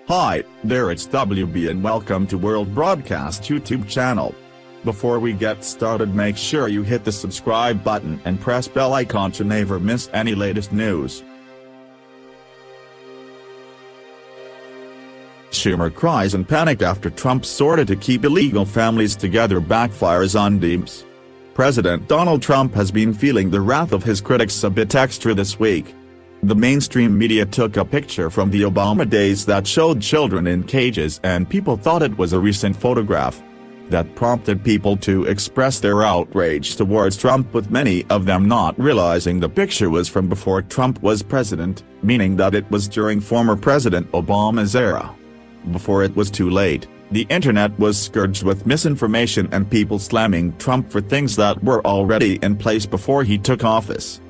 Hi, there, it's WB and welcome to World Broadcast YouTube channel. Before we get started, make sure you hit the subscribe button and press bell icon to never miss any latest news. Schumer cries in panic after Trump sorted to keep illegal families together backfires on Dems. President Donald Trump has been feeling the wrath of his critics a bit extra this week. The mainstream media took a picture from the Obama days that showed children in cages, and people thought it was a recent photograph. That prompted people to express their outrage towards Trump, with many of them not realizing the picture was from before Trump was president, meaning that it was during former President Obama's era. Before it was too late, the internet was scourged with misinformation and people slamming Trump for things that were already in place before he took office.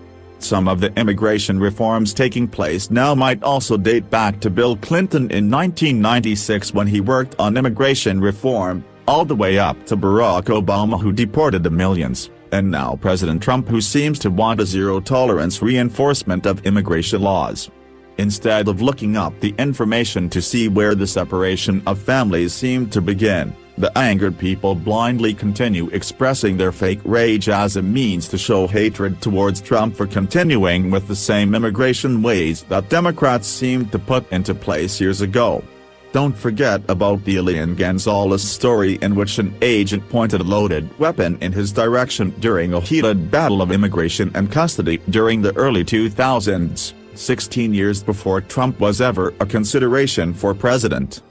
Some of the immigration reforms taking place now might also date back to Bill Clinton in 1996 when he worked on immigration reform, all the way up to Barack Obama, who deported the millions, and now President Trump, who seems to want a zero-tolerance reinforcement of immigration laws. Instead of looking up the information to see where the separation of families seemed to begin, the angered people blindly continue expressing their fake rage as a means to show hatred towards Trump for continuing with the same immigration ways that Democrats seemed to put into place years ago. Don't forget about the Elian Gonzalez story, in which an agent pointed a loaded weapon in his direction during a heated battle of immigration and custody during the early 2000s, 16 years before Trump was ever a consideration for president.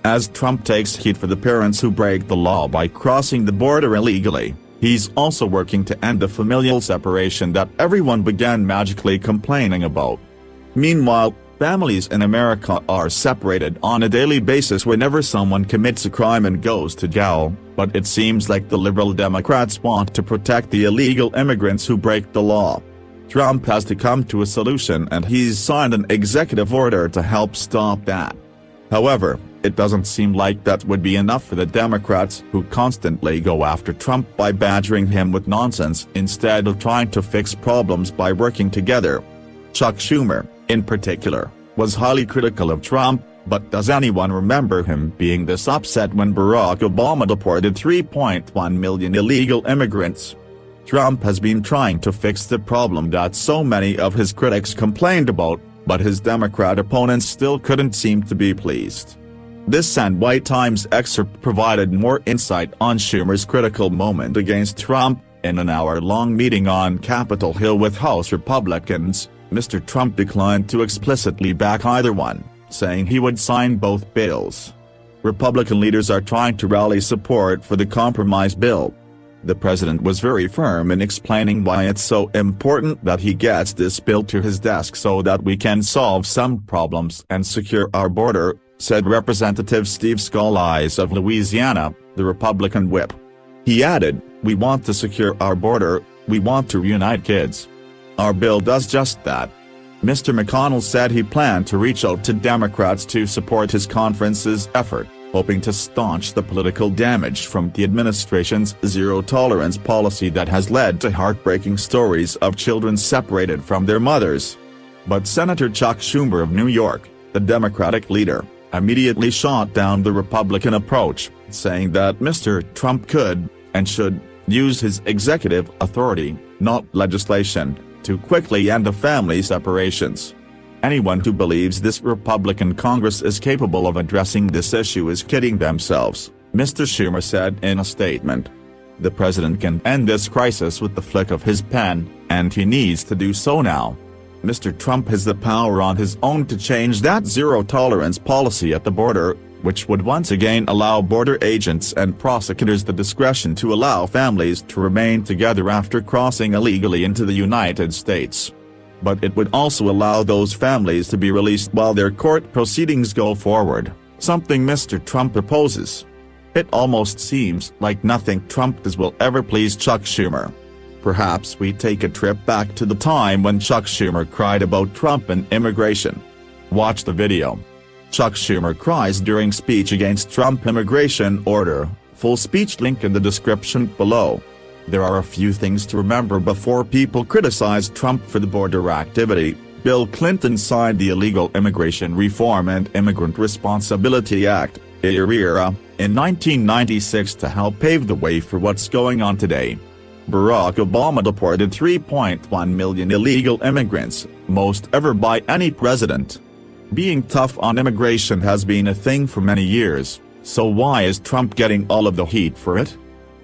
As Trump takes heat for the parents who break the law by crossing the border illegally, he's also working to end the familial separation that everyone began magically complaining about. Meanwhile, families in America are separated on a daily basis whenever someone commits a crime and goes to jail, but it seems like the liberal Democrats want to protect the illegal immigrants who break the law. Trump has to come to a solution, and he's signed an executive order to help stop that. However, it doesn't seem like that would be enough for the Democrats, who constantly go after Trump by badgering him with nonsense instead of trying to fix problems by working together. Chuck Schumer, in particular, was highly critical of Trump, but does anyone remember him being this upset when Barack Obama deported 3.1 million illegal immigrants? Trump has been trying to fix the problem that so many of his critics complained about, but his Democrat opponents still couldn't seem to be pleased. This NY Times excerpt provided more insight on Schumer's critical moment against Trump. In an hour-long meeting on Capitol Hill with House Republicans, Mr. Trump declined to explicitly back either one, saying he would sign both bills. Republican leaders are trying to rally support for the compromise bill. The president was very firm in explaining why it's so important that he gets this bill to his desk so that we can solve some problems and secure our border, said Representative Steve Scalise of Louisiana, the Republican whip. He added, "We want to secure our border, we want to reunite kids. Our bill does just that." Mr. McConnell said he planned to reach out to Democrats to support his conference's effort, hoping to staunch the political damage from the administration's zero-tolerance policy that has led to heartbreaking stories of children separated from their mothers. But Senator Chuck Schumer of New York, the Democratic leader, immediately shot down the Republican approach, saying that Mr. Trump could, and should, use his executive authority, not legislation, to quickly end the family separations. Anyone who believes this Republican Congress is capable of addressing this issue is kidding themselves, Mr. Schumer said in a statement. The president can end this crisis with the flick of his pen, and he needs to do so now. Mr. Trump has the power on his own to change that zero-tolerance policy at the border, which would once again allow border agents and prosecutors the discretion to allow families to remain together after crossing illegally into the United States. But it would also allow those families to be released while their court proceedings go forward, something Mr. Trump opposes. It almost seems like nothing Trump does will ever please Chuck Schumer. Perhaps we take a trip back to the time when Chuck Schumer cried about Trump and immigration. Watch the video. Chuck Schumer cries during speech against Trump immigration order, full speech link in the description below. There are a few things to remember before people criticize Trump for the border activity. Bill Clinton signed the Illegal Immigration Reform and Immigrant Responsibility Act, IRERA, in 1996 to help pave the way for what's going on today. Barack Obama deported 3.1 million illegal immigrants, most ever by any president. Being tough on immigration has been a thing for many years, so why is Trump getting all of the heat for it?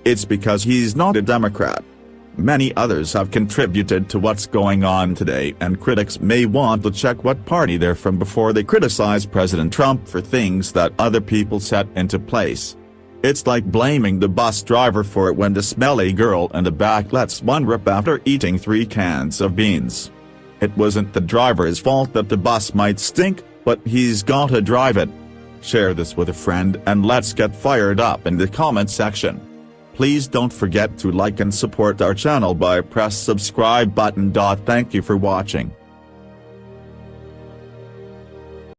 It's because he's not a Democrat. Many others have contributed to what's going on today, and critics may want to check what party they're from before they criticize President Trump for things that other people set into place. It's like blaming the bus driver for it when the smelly girl in the back lets one rip after eating 3 cans of beans. It wasn't the driver's fault that the bus might stink, but he's gotta drive it. Share this with a friend and let's get fired up in the comment section. Please don't forget to like and support our channel by press subscribe button. Thank you for watching.